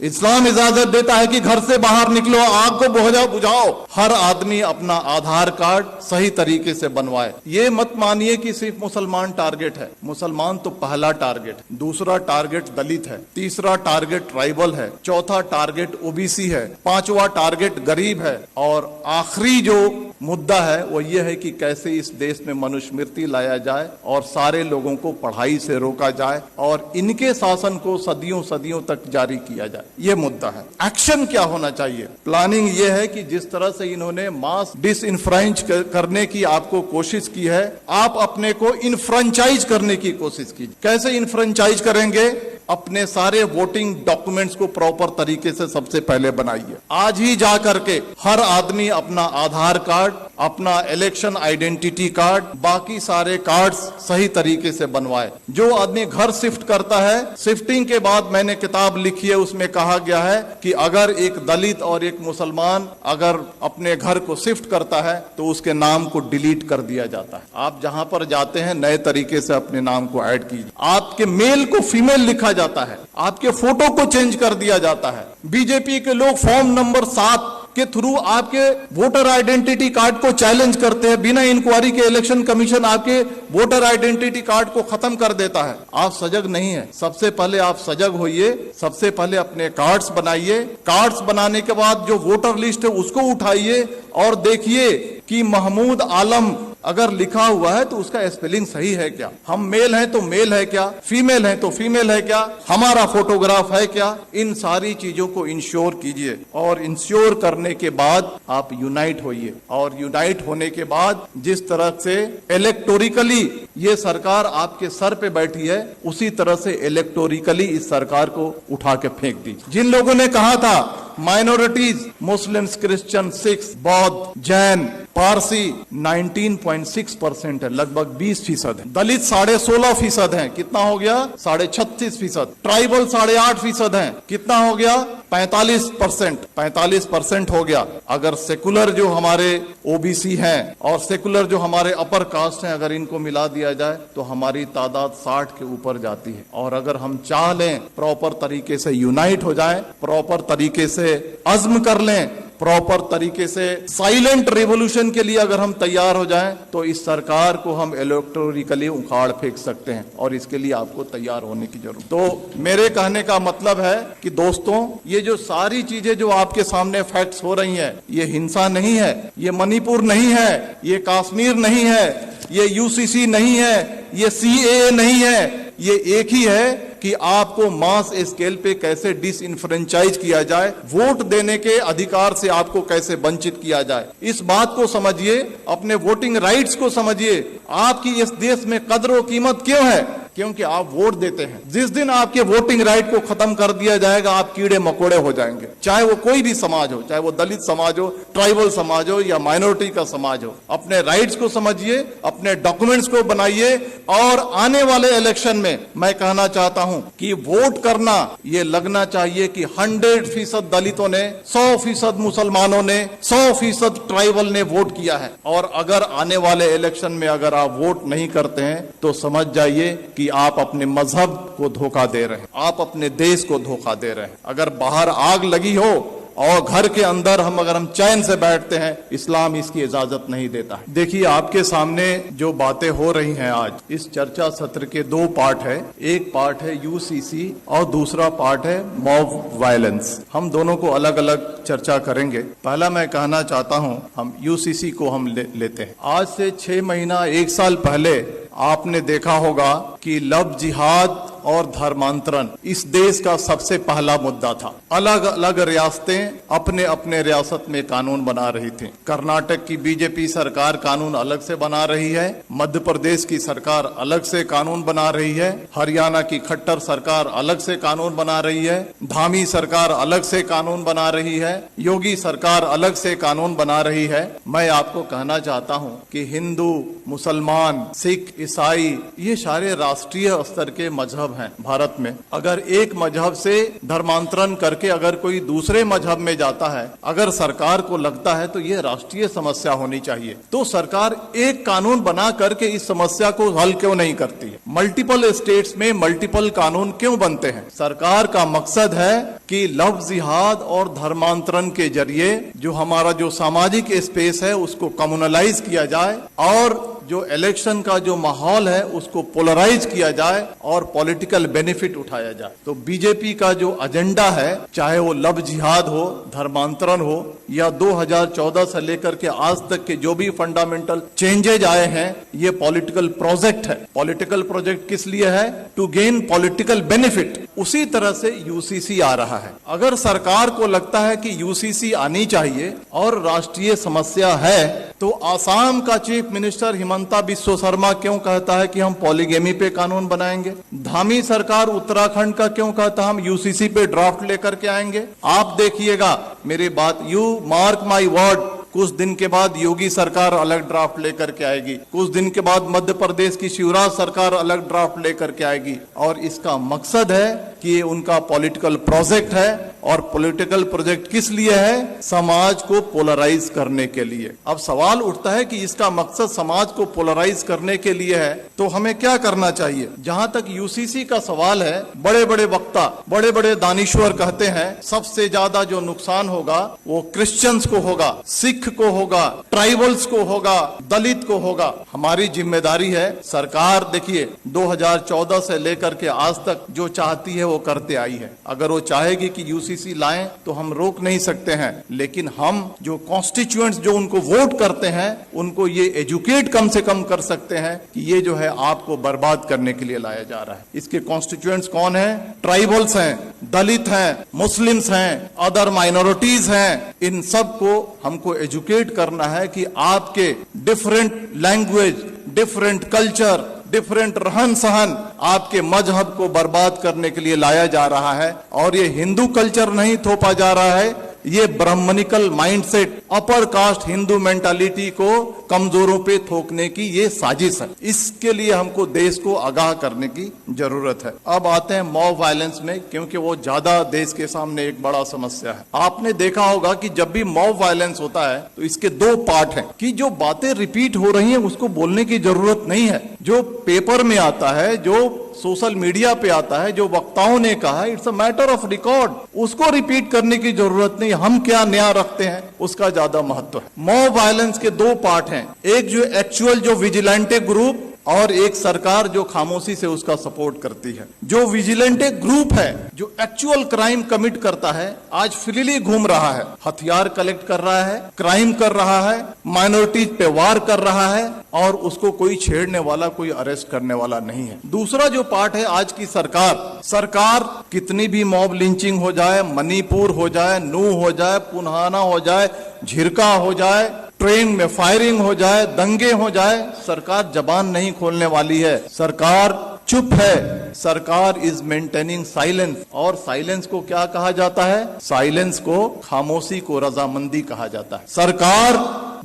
इस्लाम इजाजत देता है कि घर से बाहर निकलो, आग को बुझाओ, हर आदमी अपना आधार कार्ड सही तरीके से बनवाए। ये मत मानिए कि सिर्फ मुसलमान टारगेट है। मुसलमान तो पहला टारगेट, दूसरा टारगेट दलित है, तीसरा टारगेट ट्राइबल है, चौथा टारगेट ओबीसी है, पांचवा टारगेट गरीब है, और आखिरी जो मुद्दा है वो ये है कि कैसे इस देश में मनुस्मृति लाया जाए और सारे लोगों को पढ़ाई से रोका जाए और इनके शासन को सदियों सदियों तक जारी किया जाए। ये मुद्दा है। एक्शन क्या होना चाहिए? प्लानिंग ये है कि जिस तरह से इन्होंने मास डिसइंफ्रांच करने की आपको कोशिश की है, आप अपने को इनफ्रेंचाइज करने की कोशिश कीजिए। कैसे इनफ्रेंचाइज करेंगे? अपने सारे वोटिंग डॉक्यूमेंट्स को प्रॉपर तरीके से सबसे पहले बनाइए। आज ही जा करके हर आदमी अपना आधार कार्ड, अपना इलेक्शन आइडेंटिटी कार्ड, बाकी सारे कार्ड्स सही तरीके से बनवाए। जो आदमी घर शिफ्ट करता है, शिफ्टिंग के बाद मैंने किताब लिखी है, उसमें कहा गया है कि अगर एक दलित और एक मुसलमान अगर अपने घर को शिफ्ट करता है तो उसके नाम को डिलीट कर दिया जाता है। आप जहां पर जाते हैं नए तरीके से अपने नाम को ऐड कीजिए। आपके मेल को फीमेल लिखा जाता है, आपके फोटो को चेंज कर दिया जाता है। बीजेपी के लोग फॉर्म नंबर 7 के थ्रू आपके वोटर आइडेंटिटी कार्ड को चैलेंज करते हैं। बिना इंक्वायरी के इलेक्शन कमीशन आपके वोटर आइडेंटिटी कार्ड को खत्म कर देता है। आप सजग नहीं है। सबसे पहले आप सजग होइए, सबसे पहले अपने कार्ड्स बनाइए। कार्ड्स बनाने के बाद जो वोटर लिस्ट है उसको उठाइए और देखिए कि महमूद आलम अगर लिखा हुआ है तो उसका स्पेलिंग सही है क्या? हम मेल हैं तो मेल है क्या? फीमेल है तो फीमेल है क्या? हमारा फोटोग्राफ है क्या? इन सारी चीजों को इंश्योर कीजिए और इंश्योर करने के बाद आप यूनाइट होइए। और यूनाइट होने के बाद जिस तरह से इलेक्टोरिकली ये सरकार आपके सर पे बैठी है, उसी तरह से इलेक्टोरिकली इस सरकार को उठा के फेंक दीजिए। जिन लोगों ने कहा था माइनॉरिटीज, मुस्लिम्स, क्रिश्चियन, सिख्स, बौद्ध, जैन, पारसी 19.6% है, लगभग 20% है। दलित 16.5% है, कितना हो गया? 36.5%। ट्राइबल 8.5% है, कितना हो गया? 45% हो गया। अगर सेकुलर जो हमारे ओबीसी हैं और सेकुलर जो हमारे अपर कास्ट हैं, अगर इनको मिला दिया जाए तो हमारी तादाद 60 के ऊपर जाती है। और अगर हम चाह लें प्रॉपर तरीके से यूनाइट हो जाएं, प्रॉपर तरीके से अज़्म कर लें, प्रॉपर तरीके से साइलेंट रेवोल्यूशन के लिए अगर हम तैयार हो जाएं, तो इस सरकार को हम इलेक्टोरिकली उखाड़ फेंक सकते हैं। और इसके लिए आपको तैयार होने की जरूरत। तो मेरे कहने का मतलब है कि दोस्तों, ये जो सारी चीजें जो आपके सामने फैक्ट्स हो रही हैं, ये हिंसा नहीं है, ये मणिपुर नहीं है, ये कश्मीर नहीं है, ये यूसीसी नहीं है, ये सीएए नहीं है। ये एक ही है कि आपको मास स्केल पे कैसे डिसइंफ्रेंचाइज किया जाए, वोट देने के अधिकार से आपको कैसे वंचित किया जाए। इस बात को समझिए, अपने वोटिंग राइट्स को समझिए। आपकी इस देश में कदर और कीमत क्यों है? क्योंकि आप वोट देते हैं। जिस दिन आपके वोटिंग राइट को खत्म कर दिया जाएगा, आप कीड़े मकोड़े हो जाएंगे। चाहे वो कोई भी समाज हो, चाहे वो दलित समाज हो, ट्राइबल समाज हो या माइनॉरिटी का समाज हो। अपने राइट्स को समझिए, अपने डॉक्यूमेंट्स को बनाइए और आने वाले इलेक्शन में मैं कहना चाहता हूं कि वोट करना ये लगना चाहिए कि 100% दलितों ने, 100% मुसलमानों ने, 100% ट्राइबल ने वोट किया है। और अगर आने वाले इलेक्शन में अगर आप वोट नहीं करते हैं तो समझ जाइए कि आप अपने मजहब को धोखा दे रहे हैं, आप अपने देश को धोखा दे रहे हैं। अगर बाहर आग लगी हो और घर के अंदर अगर हम चैन से बैठते हैं, इस्लाम इसकी इजाजत नहीं देता है। देखिए, आपके सामने जो बातें हो रही हैं आज, इस चर्चा सत्र के 2 पार्ट है। एक पार्ट है यूसीसी और दूसरा पार्ट है मॉब वायलेंस। हम दोनों को अलग अलग चर्चा करेंगे। पहला मैं कहना चाहता हूं, हम यूसीसी को हम लेते हैं। आज से 6 महीना 1 साल पहले आपने देखा होगा कि लव जिहाद और धर्मांतरण इस देश का सबसे पहला मुद्दा था। अलग अलग रियासतें अपने अपने रियासत में कानून बना रही थी। कर्नाटक की बीजेपी सरकार कानून अलग से बना रही है, मध्य प्रदेश की सरकार अलग से कानून बना रही है, हरियाणा की खट्टर सरकार अलग से कानून बना रही है, धामी सरकार अलग से कानून बना रही है, योगी सरकार अलग से कानून बना रही है। मैं आपको कहना चाहता हूं कि हिंदू, मुसलमान, सिख, ईसाई, ये सारे राष्ट्रीय स्तर के मजहब मजहब हैं भारत में, अगर एक मजहब से धर्मांतरण करके अगर कोई दूसरे मजहब में जाता है, अगर सरकार को लगता है तो ये राष्ट्रीय समस्या होनी चाहिए, तो सरकार एक कानून बना करके इस समस्या को हल क्यों नहीं करती है? मल्टीपल स्टेट्स में मल्टीपल कानून क्यों बनते हैं? सरकार का मकसद है कि लव जिहाद और धर्मांतरण के जरिए जो हमारा जो सामाजिक स्पेस है उसको कम्युनलाइज किया जाए और जो इलेक्शन का जो माहौल है उसको पोलराइज किया जाए और पॉलिटिकल बेनिफिट उठाया जाए। तो बीजेपी का जो एजेंडा है, चाहे वो लव जिहाद हो, धर्मांतरण हो या 2014 से लेकर के आज तक के जो भी फंडामेंटल चेंजेज आए हैं, ये पॉलिटिकल प्रोजेक्ट है। पॉलिटिकल प्रोजेक्ट किस लिए है? To gain political benefit. उसी तरह से यूसीसी आ रहा है। अगर सरकार को लगता है कि यूसीसी आनी चाहिए और राष्ट्रीय समस्या है, तो आसाम का चीफ मिनिस्टर हिमंता बिस्वा शर्मा क्यों कहता है कि हम पॉलीगेमी पे कानून बनाएंगे? धामी सरकार उत्तराखंड का क्यों कहता है हम यूसीसी पे ड्राफ्ट लेकर के आएंगे? आप देखिएगा मेरी बात, यू मार्क माई वर्ड, कुछ दिन के बाद योगी सरकार अलग ड्राफ्ट लेकर के आएगी, कुछ दिन के बाद मध्य प्रदेश की शिवराज सरकार अलग ड्राफ्ट लेकर के आएगी, और इसका मकसद है कि ये उनका पॉलिटिकल प्रोजेक्ट है। और पॉलिटिकल प्रोजेक्ट किस लिए है? समाज को पोलराइज करने के लिए। अब सवाल उठता है कि इसका मकसद समाज को पोलराइज करने के लिए है, तो हमें क्या करना चाहिए? जहां तक यूसीसी का सवाल है, बड़े बड़े वक्ता, बड़े बड़े दानिश्वर कहते हैं सबसे ज्यादा जो नुकसान होगा वो क्रिश्चियंस को होगा, सिख को होगा, ट्राइबल्स को होगा, दलित को होगा। हमारी जिम्मेदारी है, सरकार देखिए 2014 से लेकर के आज तक जो चाहती है वो करते आई है। अगर वो चाहेगी कि यूसीसी लाएं तो हम रोक नहीं सकते हैं, लेकिन हम जो कॉन्स्टिट्यूएंट्स जो उनको वोट करते हैं उनको ये एजुकेट कम से कम कर सकते हैं कि ये जो है आपको बर्बाद करने के लिए लाया जा रहा है। इसके कॉन्स्टिट्यूएंट्स कौन है? ट्राइबल्स हैं, दलित हैं, मुस्लिम्स हैं, अदर माइनॉरिटीज हैं। इन सब को हमको एजुकेट करना है कि आपके different language, different culture, different रहन सहन आपके मजहब को बर्बाद करने के लिए लाया जा रहा है। और ये हिंदू कल्चर नहीं थोपा जा रहा है, ये brahminical mindset, upper caste Hindu mentality को कमजोरों पे थोकने की ये साजिश है। इसके लिए हमको देश को आगाह करने की जरूरत है। अब आते हैं मॉब वायलेंस में, क्योंकि वो ज्यादा देश के सामने एक बड़ा समस्या है। आपने देखा होगा कि जब भी मॉब वायलेंस होता है तो इसके दो पार्ट हैं कि जो बातें रिपीट हो रही हैं उसको बोलने की जरूरत नहीं है। जो पेपर में आता है, जो सोशल मीडिया पे आता है, जो वक्ताओं ने कहा है, it's a matter of record, उसको रिपीट करने की जरूरत नहीं। हम क्या नया रखते हैं उसका ज्यादा महत्व है। मॉब वायलेंस के दो पार्ट हैं, एक जो एक्चुअल जो विजिलेंटे ग्रुप और एक सरकार जो खामोशी से उसका सपोर्ट करती है। जो विजिलेंटे ग्रुप है, जो एक्चुअल क्राइम कमिट करता है, आज फ्रीली घूम रहा है, हथियार कलेक्ट कर रहा है, क्राइम कर रहा है, माइनॉरिटीज पे वार कर रहा है और उसको कोई छेड़ने वाला, कोई अरेस्ट करने वाला नहीं है। दूसरा जो पार्ट है आज की सरकार कितनी भी मॉब लिंचिंग हो जाए, मणिपुर हो जाए, नू हो जाए, पुन्हाना हो जाए, झिरका हो जाए, ट्रेन में फायरिंग हो जाए, दंगे हो जाए, सरकार जबान नहीं खोलने वाली है। सरकार चुप है। सरकार इज मेंटेनिंग साइलेंस। और साइलेंस को क्या कहा जाता है? साइलेंस को, खामोशी को रजामंदी कहा जाता है। सरकार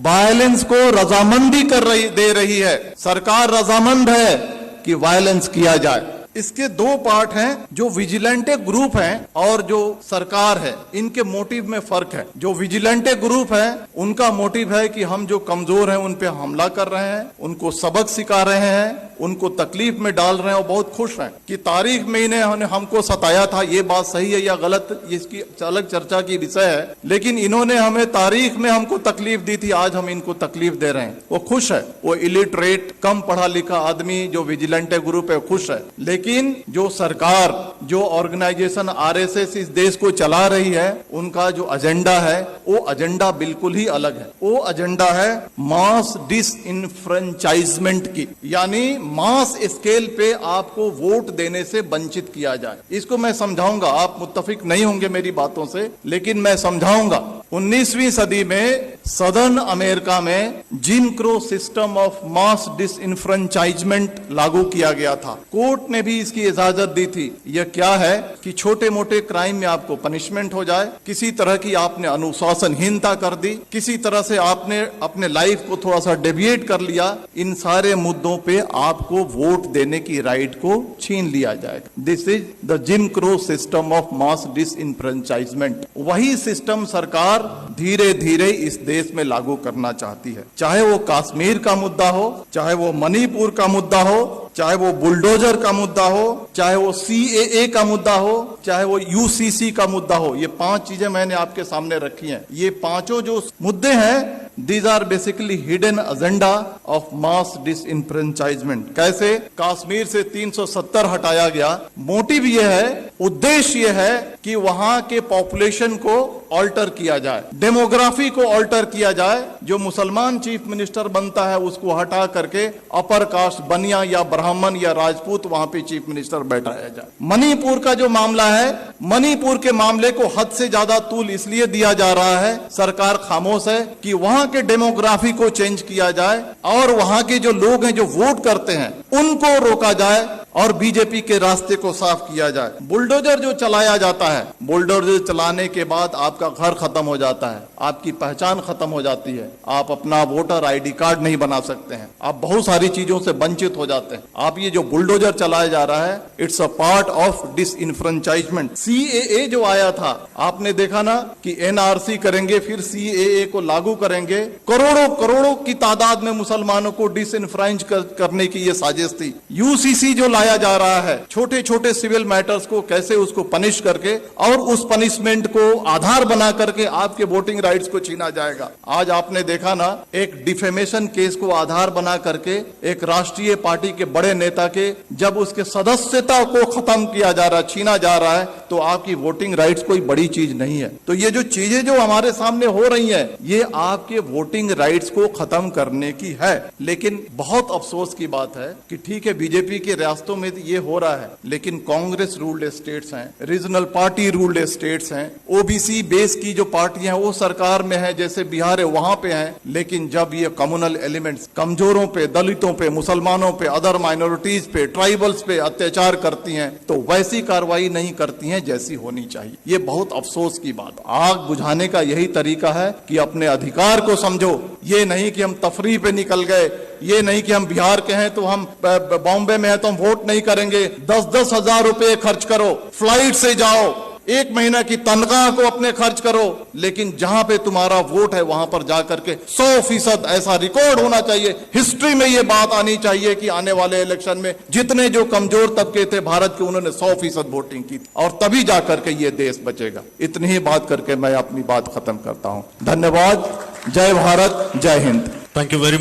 वायलेंस को रजामंदी दे रही है। सरकार रजामंद है कि वायलेंस किया जाए। इसके दो पार्ट हैं, जो विजिलेंटे ग्रुप हैं और जो सरकार है, इनके मोटिव में फर्क है। जो विजिलेंटे ग्रुप है उनका मोटिव है कि हम जो कमजोर हैं उन पे हमला कर रहे हैं, उनको सबक सिखा रहे हैं, उनको तकलीफ में डाल रहे हैं और बहुत खुश हैं कि तारीख में इन्हें हमको सताया था। ये बात सही है या गलत, इसकी अलग चर्चा की विषय है, लेकिन इन्होंने हमें तारीख में हमको तकलीफ दी थी, आज हम इनको तकलीफ दे रहे हैं। वो खुश है। वो इलिटरेट, कम पढ़ा लिखा आदमी जो विजिलेंटे ग्रुप है खुश है। लेकिन जो सरकार, जो ऑर्गेनाइजेशन आरएसएस इस देश को चला रही है, उनका जो एजेंडा है वो एजेंडा बिल्कुल ही अलग है। वो एजेंडा है मास डिसइनफ्रेंचाइजमेंट की, यानी मास स्केल पे आपको वोट देने से वंचित किया जाए। इसको मैं समझाऊंगा, आप मुत्तफिक नहीं होंगे मेरी बातों से, लेकिन मैं समझाऊंगा। 19वीं सदी में सदर्न अमेरिका में gym crow system of mass disenfranchisement लागू किया गया था। कोर्ट ने भी इसकी इजाजत दी थी। यह क्या है कि छोटे मोटे क्राइम में आपको पनिशमेंट हो जाए, किसी तरह की आपने अनुशासनहीनता कर दी, किसी तरह से आपने अपने लाइफ को थोड़ा सा डेविएट कर लिया, इन सारे मुद्दों पे आपको वोट देने की राइट को छीन लिया जाएगा। This is the gym crow system of mass disenfranchisement. वही सिस्टम सरकार धीरे धीरे इस देश में लागू करना चाहती है। चाहे वो कश्मीर का मुद्दा हो, चाहे वो मणिपुर का मुद्दा हो, चाहे वो बुलडोजर का मुद्दा हो, चाहे वो CAA का मुद्दा हो, चाहे वो UCC का मुद्दा हो। ये 5 चीजें मैंने आपके सामने रखी हैं। ये पांचों जो मुद्दे हैं, these are basically hidden agenda of mass disenfranchisement। कैसे कश्मीर से 370 हटाया गया, मोटिव ये है, उद्देश्य ये है कि वहां के पॉपुलेशन को ऑल्टर किया जाए, डेमोग्राफी को ऑल्टर किया जाए। जो मुसलमान चीफ मिनिस्टर बनता है उसको हटा करके अपर कास्ट बनिया या ब्राह्मण या राजपूत वहां पे चीफ मिनिस्टर बैठाया जाए। मणिपुर का जो मामला है, मणिपुर के मामले को हद से ज्यादा तूल इसलिए दिया जा रहा है, सरकार खामोश है, कि वहां के डेमोग्राफी को चेंज किया जाए और वहां के जो लोग हैं जो वोट करते हैं उनको रोका जाए और बीजेपी के रास्ते को साफ किया जाए। बुलडोजर जो चलाया जाता है, बुलडोजर चलाने के बाद आपका घर खत्म हो जाता है, आपकी पहचान खत्म हो जाती है, आप अपना वोटर ID कार्ड नहीं बना सकते हैं, आप बहुत सारी चीजों से वंचित हो जाते हैं। आप ये जो बुलडोजर चलाया जा रहा है, it's a part of disenfranchisement. CAA जो आया था, आपने देखा ना कि NRC करेंगे, फिर CAA को लागू करेंगे, करोड़ों करोड़ों की तादाद में मुसलमानों को डिसइनफ्रेंच करने की ये साजिश थी। UCC जो लाया जा रहा है, छोटे छोटे सिविल मैटर्स को कैसे उसको पनिश करके और उस पनिशमेंट को आधार बना करके आपके वोटिंग राइट्स को छीना जाएगा। आज आपने देखा ना, एक डिफेमेशन केस को आधार बना करके एक राष्ट्रीय पार्टी के बड़े नेता के जब उसके सदस्यता को खत्म किया जा रहा है, छीना जा रहा है, तो आपकी वोटिंग राइट्स कोई बड़ी चीज नहीं है। तो ये जो चीजें जो हमारे सामने हो रही हैं, ये आपके वोटिंग राइट्स को खत्म करने की है। लेकिन बहुत अफसोस की बात है कि ठीक है, बीजेपी के रियासतों में ये हो रहा है, लेकिन कांग्रेस रूल्ड स्टेट्स हैं, रीजनल पार्टी रूल्ड स्टेट्स हैं, OBC बेस की जो पार्टियां वो सरकार में है, जैसे बिहार है वहां पे हैं। लेकिन जब ये कम्युनल एलिमेंट्स कमजोरों पे, दलितों पे, मुसलमानों पे, अदर माइनॉरिटीज पे, ट्राइबल्स पे अत्याचार करती हैं, तो वैसी कार्रवाई नहीं करती हैं जैसी होनी चाहिए। ये बहुत अफसोस की बात। आग बुझाने का यही तरीका है कि अपने अधिकार को समझो। ये नहीं कि हम तफरीह पे निकल गए, ये नहीं कि हम बिहार के हैं तो हम बॉम्बे में हैं तो हम वोट नहीं करेंगे। 10-10 हजार रुपए खर्च करो, फ्लाइट से जाओ, 1 महीना की तनख्वाह को अपने खर्च करो, लेकिन जहां पे तुम्हारा वोट है वहां पर जाकर के 100% ऐसा रिकॉर्ड होना चाहिए, हिस्ट्री में ये बात आनी चाहिए कि आने वाले इलेक्शन में जितने जो कमजोर तबके थे भारत के, उन्होंने 100% वोटिंग की, और तभी जाकर के ये देश बचेगा। इतनी ही बात करके मैं अपनी बात खत्म करता हूं। धन्यवाद। जय भारत, जय Hind. Thank you very much.